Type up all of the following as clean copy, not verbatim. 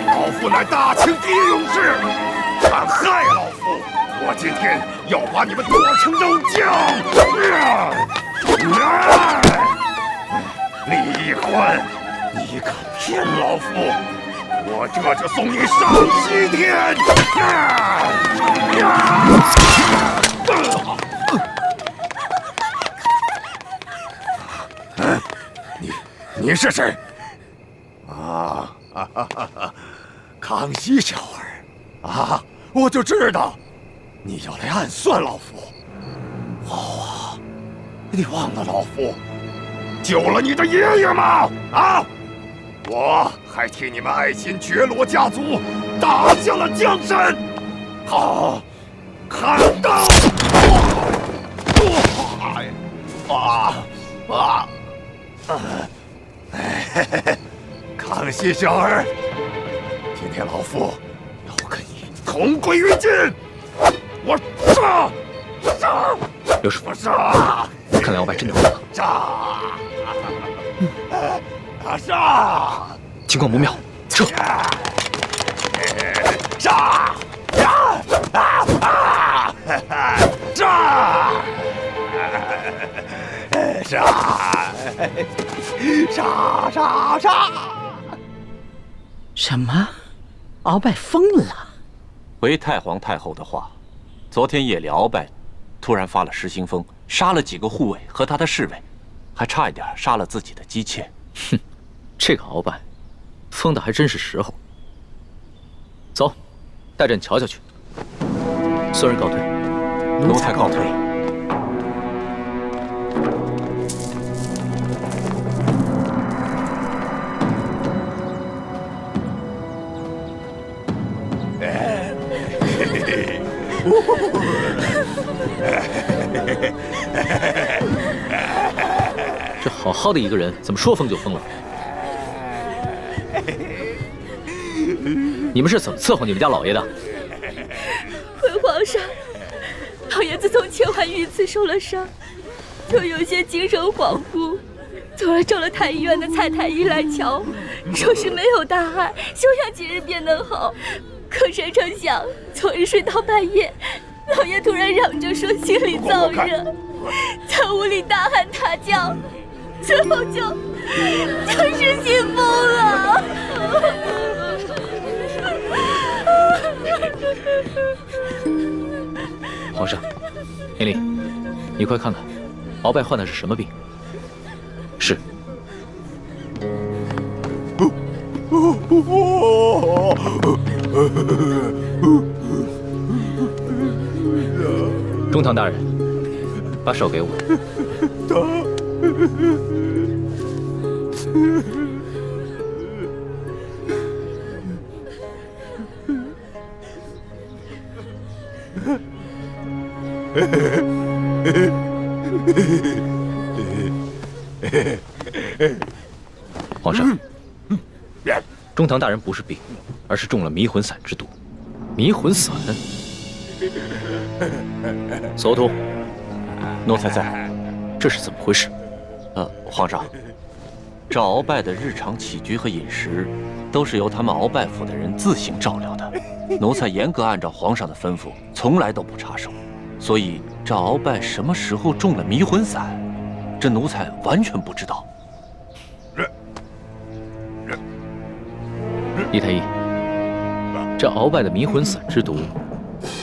老夫乃大清第一勇士，敢害老夫，我今天要把你们剁成肉酱！李易欢，你敢骗老夫，我这就送你上西天！你是谁？康熙小儿啊！我就知道你要来暗算老夫。好啊，你忘了老夫救了你的爷爷吗？啊！我还替你们爱新觉罗家族打下了江山。好，砍刀！康熙小儿，今天老夫要跟你同归于尽！我杀！刘师傅，杀！看来鳌拜真的疯了。杀！情况不妙，撤！杀！杀！什么？鳌拜疯了？回太皇太后的话，昨天夜里鳌拜突然发了失心疯，杀了几个护卫和他的侍卫，还差一点杀了自己的姬妾。哼，这个鳌拜疯的还真是时候。走，带着你瞧瞧去。孙儿告退。奴才告退。这好好的一个人，怎么说疯就疯了？你们是怎么伺候你们家老爷的？回皇上，老爷自从前晚遇刺受了伤，就有些精神恍惚。昨儿召了太医院的蔡太医来瞧，说是没有大碍，休养几日便能好。可谁成想，昨日睡到半夜，老爷突然嚷着说心里燥热，在屋里大喊大叫，最后就失心疯了。皇上，年龄，你快看看，鳌拜患的是什么病？是。中堂大人，把手给我。皇上，中堂大人不是病，而是中了迷魂散之毒。迷魂散。索图，奴才在。这是怎么回事？皇上，这鳌拜的日常起居和饮食，都是由他们鳌拜府的人自行照料的。奴才严格按照皇上的吩咐，从来都不插手。所以这鳌拜什么时候中了迷魂散，这奴才完全不知道。李太医，这鳌拜的迷魂散之毒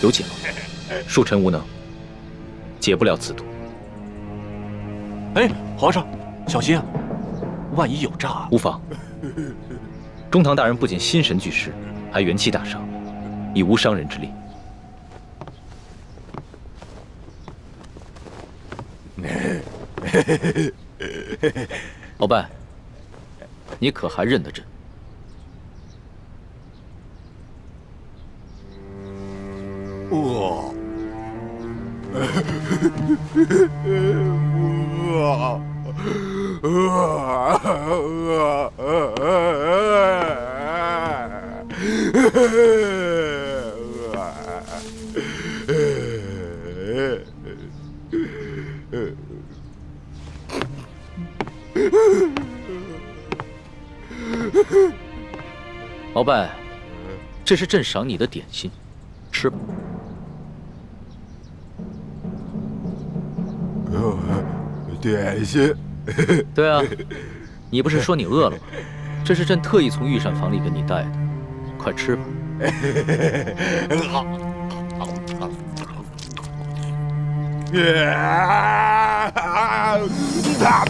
有解吗？恕臣无能，解不了此毒。哎，皇上，小心啊！万一有诈。无妨。中堂大人不仅心神俱失，还元气大伤，已无伤人之力。鳌拜，你可还认得朕？鳌拜，这是朕赏你的点心，吃吧。点心？对啊，你不是说你饿了吗？这是朕特意从御膳房里给你带的，快吃吧。好。大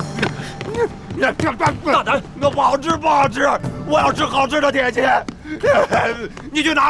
胆！那不好吃，不好吃！我要吃好吃的点心。你去拿。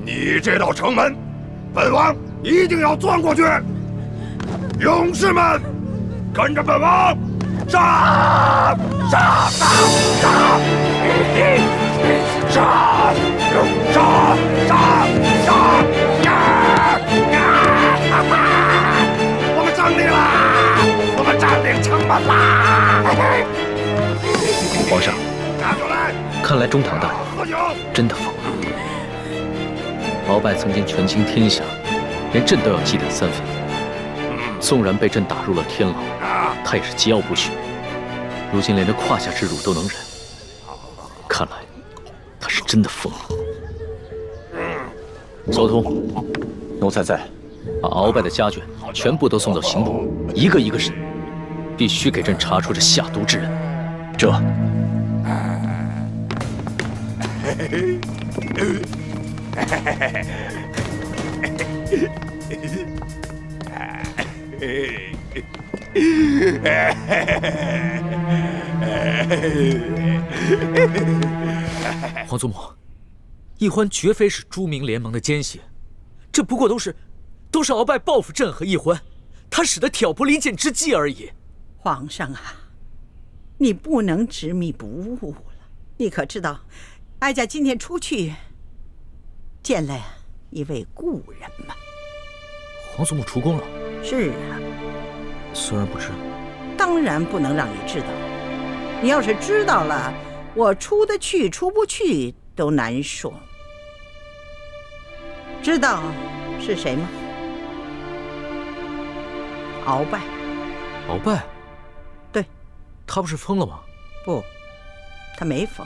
你这道城门，本王一定要钻过去！勇士们，跟着本王，杀！杀！杀！杀！杀！杀！杀！杀！我们占领啦！我们占领城门啦！皇上，看来中堂大人真的疯了。鳌拜曾经权倾天下，连朕都要忌惮3分。纵然被朕打入了天牢，他也是桀骜不驯。如今连这胯下之辱都能忍，看来他是真的疯了。左通，奴才在。把鳌拜的家眷全部都送到刑部，一个一个审，必须给朕查出这下毒之人。这。皇祖母，奕欢绝非是朱明联盟的奸细，这不过都是鳌拜报复朕和奕欢，他使得挑拨离间之计而已。皇上啊，你不能执迷不悟了。你可知道，哀家今天出去见了一位故人吗？皇祖母出宫了？是啊。虽然不知，当然不能让你知道。你要是知道了，我出得去出不去都难说。知道是谁吗？鳌拜。鳌拜？对。他不是疯了吗？不，他没疯，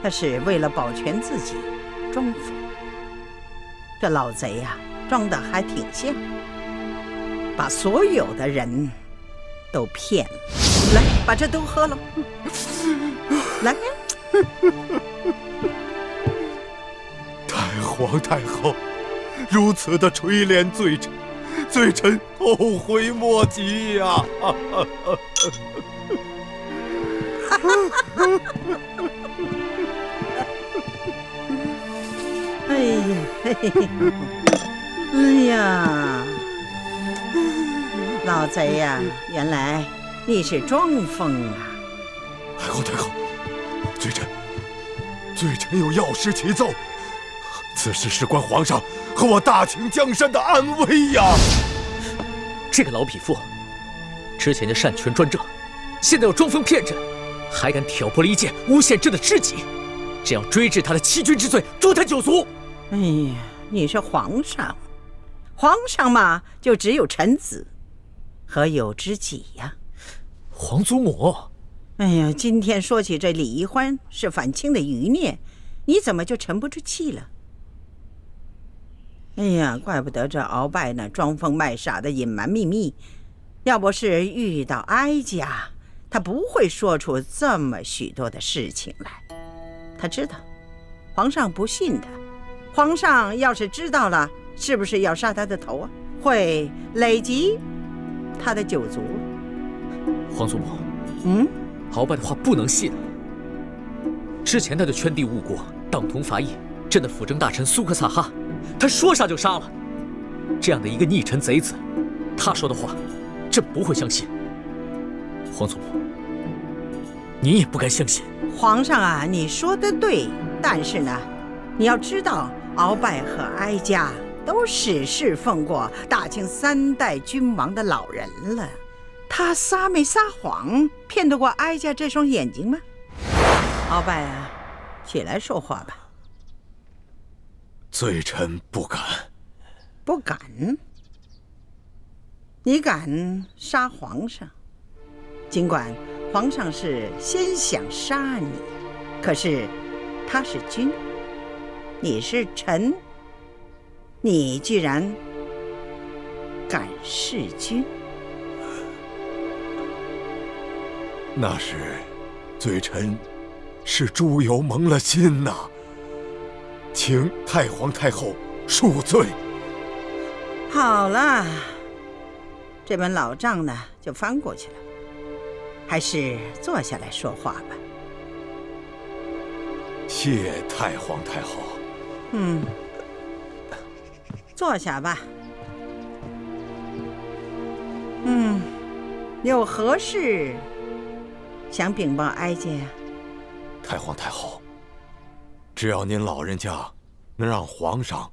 他是为了保全自己装疯。这老贼呀，装得还挺像，把所有的人都骗了。来，把这都喝了。来。太后，如此的垂怜罪臣，罪臣后悔莫及呀！哎呀，哎呀，老贼呀，原来你是装疯啊！太后，罪臣有要事启奏，此事事关皇上和我大清江山的安危呀！这个老匹夫，之前就擅权专政，现在又装疯骗朕，还敢挑拨离间，诬陷朕的知己，这样追治他的欺君之罪，诛他9族。哎呀，你是皇上，皇上嘛，就只有臣子和有知己呀。皇祖母，哎呀，今天说起这李奕欢是反清的余孽，你怎么就沉不住气了？哎呀，怪不得这鳌拜呢装疯卖傻的隐瞒秘密，要不是遇到哀家，他不会说出这么许多的事情来。他知道皇上不信他，皇上要是知道了，是不是要杀他的头啊？会累及他的九族了。皇祖母，鳌拜的话不能信。之前他就圈地误国，党同伐异，朕的辅政大臣苏克萨哈，他说杀就杀了。这样的一个逆臣贼子，他说的话，朕不会相信。皇祖母，你也不该相信。皇上啊，你说的对，但是呢，你要知道，鳌拜和哀家都是侍奉过大清3代君王的老人了，他撒没撒谎，骗得过哀家这双眼睛吗？鳌拜啊，起来说话吧。罪臣不敢。不敢？你敢杀皇上？尽管皇上是先想杀你，可是他是君，你是臣，你居然敢弑君？那是罪臣是猪油蒙了心呐，请太皇太后恕罪。好了，这本老账呢就翻过去了，还是坐下来说话吧。谢太皇太后。坐下吧。有何事想禀报哀家呀？太皇太后，只要您老人家能让皇上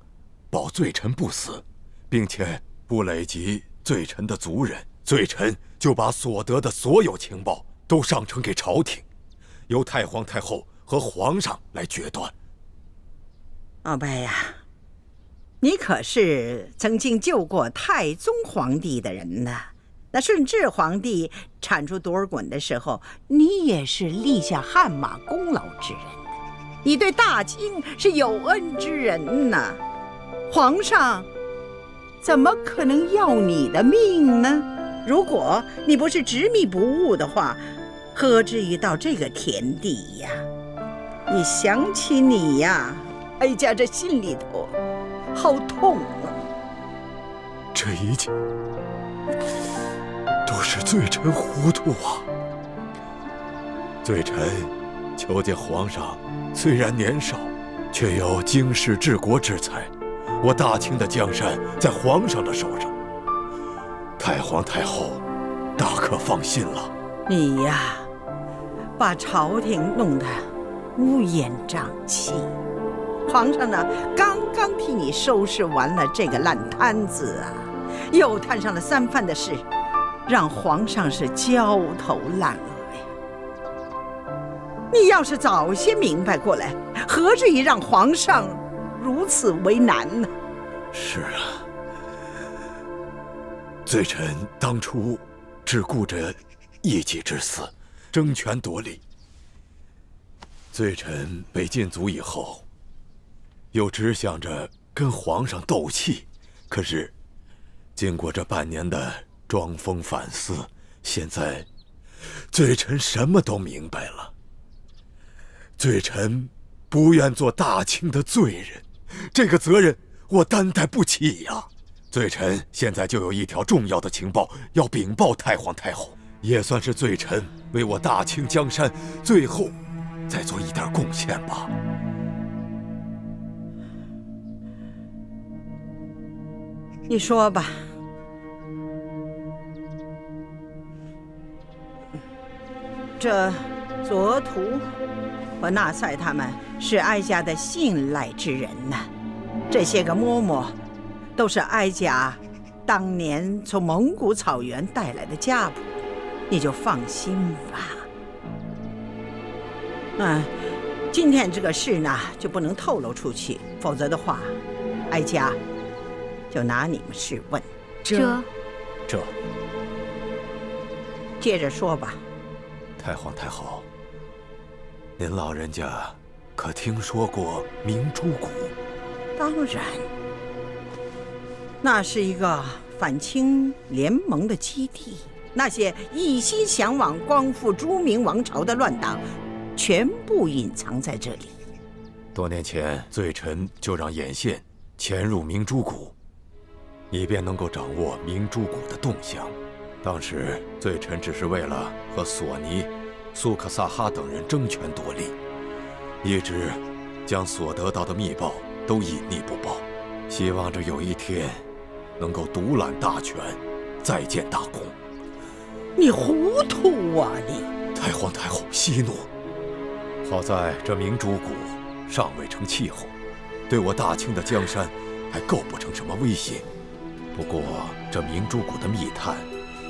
保罪臣不死，并且不累及罪臣的族人，罪臣就把所得的所有情报都上呈给朝廷，由太皇太后和皇上来决断。鳌拜呀，你可是曾经救过太宗皇帝的人呐。那顺治皇帝铲除多尔衮的时候，你也是立下汗马功劳之人，你对大清是有恩之人呐。皇上怎么可能要你的命呢？如果你不是执迷不悟的话，何至于到这个田地呀？一想起你呀，哀家这心里头好痛啊！这一切都是罪臣糊涂啊！罪臣求见皇上，虽然年少，却有经世治国之才。我大清的江山在皇上的手上，太皇太后大可放心了。你呀，把朝廷弄得乌烟瘴气。皇上呢，刚刚替你收拾完了这个烂摊子啊，又摊上了3藩的事，让皇上是焦头烂额呀。你要是早些明白过来，何至于让皇上如此为难呢？是啊，罪臣当初只顾着一己之私，争权夺利。罪臣被禁足以后，又只想着跟皇上斗气，可是经过这半年的装疯反思，现在罪臣什么都明白了。罪臣不愿做大清的罪人，这个责任我担待不起呀。罪臣现在就有一条重要的情报要禀报太皇太后，也算是罪臣为我大清江山最后再做一点贡献吧。你说吧。这左图和纳赛他们是哀家的信赖之人呐，这些个嬷嬷都是哀家当年从蒙古草原带来的家谱，你就放心吧。今天这个事呢就不能透露出去，否则的话，哀家就拿你们试问。这接着说吧。太皇太后，您老人家可听说过明珠谷？当然，那是一个反清联盟的基地，那些一心向往光复朱明王朝的乱党，全部隐藏在这里。多年前，罪臣就让眼线潜入明珠谷，以便能够掌握明珠谷的动向。当时，罪臣只是为了和索尼、苏克萨哈等人争权夺利，一直将所得到的密报都隐匿不报，希望着有一天能够独揽大权，再建大功。你糊涂啊你！太皇太后息怒。好在这明珠谷尚未成气候，对我大清的江山还构不成什么威胁。不过这明珠谷的密探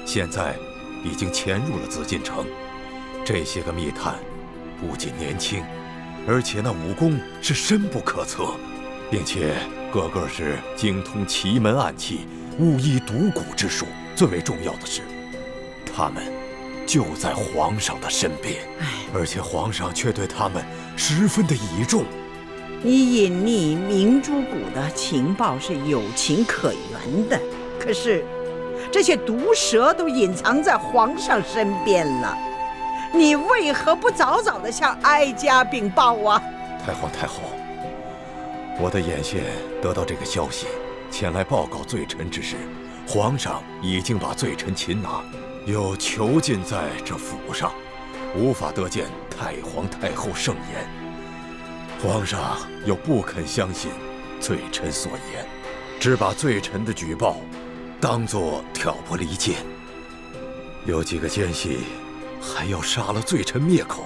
现在已经潜入了紫禁城，这些个密探不仅年轻，而且那武功是深不可测，并且个个是精通奇门暗器、巫医独蛊之术。最为重要的是，他们就在皇上的身边，而且皇上却对他们十分的倚重。你隐匿明珠谷的情报是有情可原的，可是这些毒蛇都隐藏在皇上身边了，你为何不早早地向哀家禀报啊？太皇太后，我的眼线得到这个消息，前来报告罪臣之时，皇上已经把罪臣擒拿，又囚禁在这府上，无法得见太皇太后圣颜。皇上又不肯相信罪臣所言，只把罪臣的举报当作挑拨离间，有几个奸细还要杀了罪臣灭口。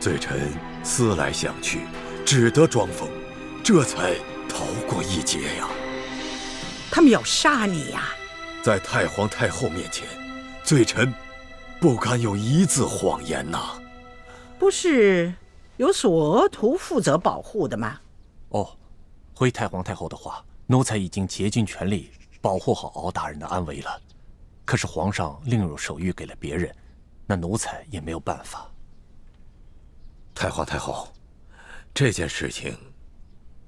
罪臣思来想去，只得装疯，这才逃过一劫呀。他们要杀你呀！在太皇太后面前，罪臣不敢有一字谎言呐。不是有索额图负责保护的吗？哦，回太皇太后的话，奴才已经竭尽全力保护好敖大人的安危了。可是皇上另有手谕给了别人，那奴才也没有办法。太皇太后，这件事情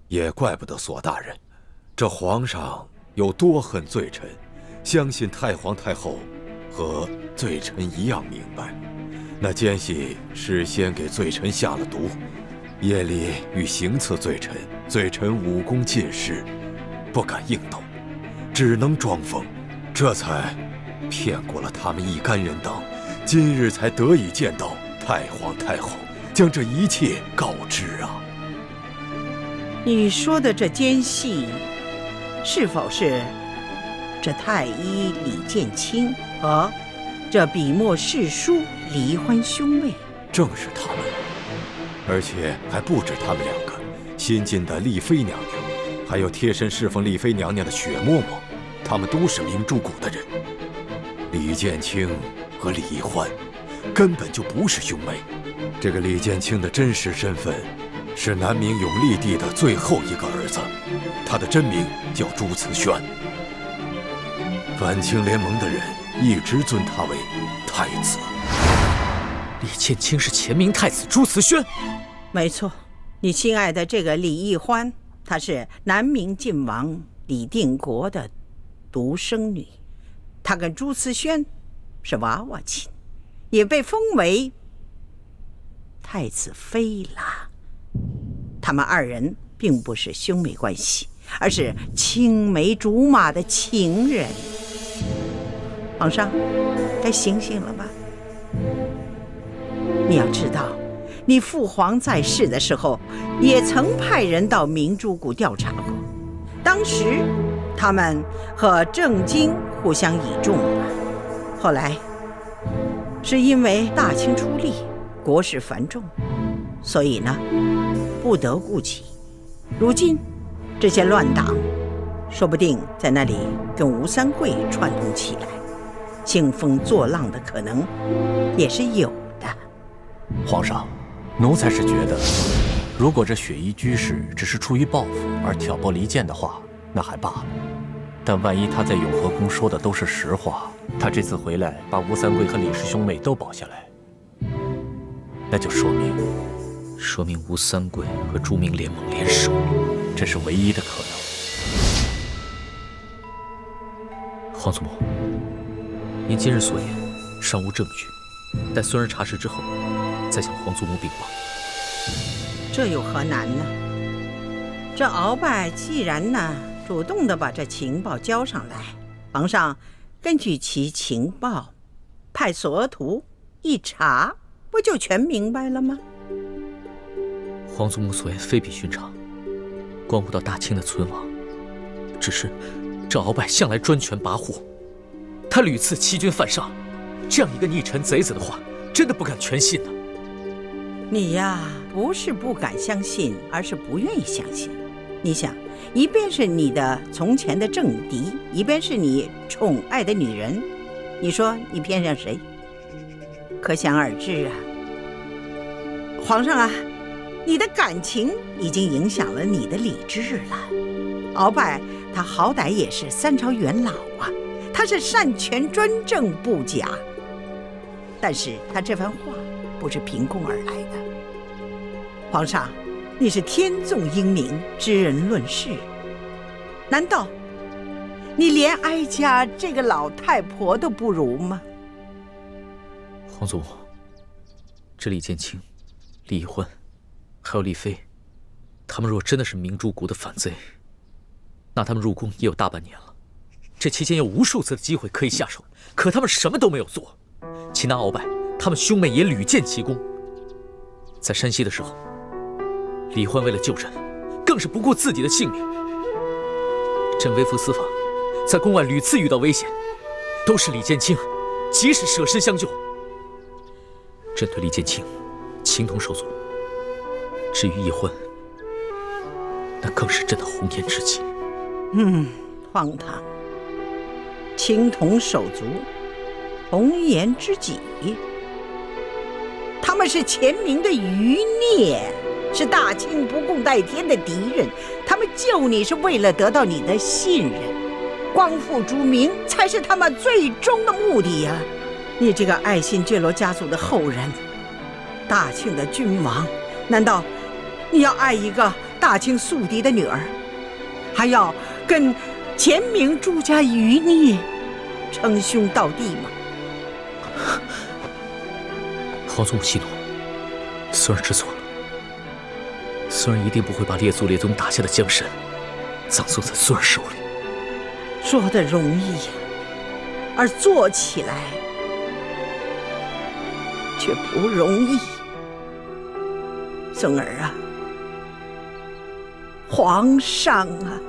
也怪不得索大人，这皇上有多恨罪臣，相信太皇太后和罪臣一样明白。那奸细事先给罪臣下了毒，夜里欲行刺罪臣，罪臣武功尽失，不敢应动，只能装疯，这才骗过了他们一干人等，今日才得以见到太皇太后，将这一切告知啊。你说的这奸细，是否是这太医李建清和这笔墨侍书黎欢兄妹？正是他们，而且还不止他们两个，新晋的丽妃娘娘，还有贴身侍奉丽妃娘娘的雪嬷嬷，他们都是明珠谷的人。李建清和李欢根本就不是兄妹。这个李建清的真实身份是南明永历帝的最后一个儿子，他的真名叫朱慈轩。反清联盟的人一直尊他为太子。李建清是前明太子朱慈轩。没错，你亲爱的这个李义欢，她是南明晋王李定国的独生女，她跟朱慈轩是娃娃亲，也被封为太子妃了。他们二人并不是兄妹关系，而是青梅竹马的情人。皇上，该醒醒了吧？你要知道，你父皇在世的时候，也曾派人到明珠谷调查过。当时，他们和郑经互相倚重了。后来，是因为大清出力，国事繁重，所以呢，不得顾及。如今，这些乱党，说不定在那里跟吴三桂串通起来，兴风作浪的可能也是有的。皇上，奴才是觉得，如果这雪衣居士只是出于报复而挑拨离间的话，那还罢了。但万一他在永和宫说的都是实话，他这次回来把吴三桂和李氏兄妹都保下来，那就说明吴三桂和朱明联盟联手，这是唯一的可能。皇祖母，您今日所言尚无证据，待孙儿查实之后，再向皇祖母禀报。这有何难呢？这鳌拜既然主动的把这情报交上来，皇上根据其情报，派所徒一查，不就全明白了吗？皇祖母所言非比寻常，关乎到大清的存亡。只是这鳌拜向来专权跋扈，他屡次欺君犯上，这样一个逆臣贼子的话，真的不敢全信呢。你呀，不是不敢相信，而是不愿意相信。你想，一边是你的从前的政敌，一边是你宠爱的女人，你说你偏向谁？可想而知啊。皇上啊，你的感情已经影响了你的理智了。鳌拜他好歹也是3朝元老啊，他是擅权专政不假，但是他这番话不是凭空而来的。皇上，你是天纵英明，知人论事，难道你连哀家这个老太婆都不如吗？皇祖母，这李建清、李易欢，还有丽妃，他们若真的是明珠谷的反贼，那他们入宫也有大半年了，这期间有无数次的机会可以下手，可他们什么都没有做。擒拿鳌拜，他们兄妹也屡建奇功。在山西的时候，李焕为了救朕，更是不顾自己的性命。朕微服私访，在宫外屡次遇到危险，都是李建清及时舍身相救。朕对李建清情同手足，至于易欢，那更是朕的红颜知己。荒唐！情同手足，红颜知己，他们是前明的余孽，是大清不共戴天的敌人。他们救你是为了得到你的信任，光复朱明才是他们最终的目的呀！你这个爱新觉罗家族的后人，大清的君王，难道你要爱一个大清宿敌的女儿，还要跟前明朱家余孽称兄道弟吗？皇祖母息怒，孙儿知错了。孙儿一定不会把列祖列宗打下的江山葬送在孙儿手里。说的容易呀，而做起来却不容易。孙儿啊，皇上啊！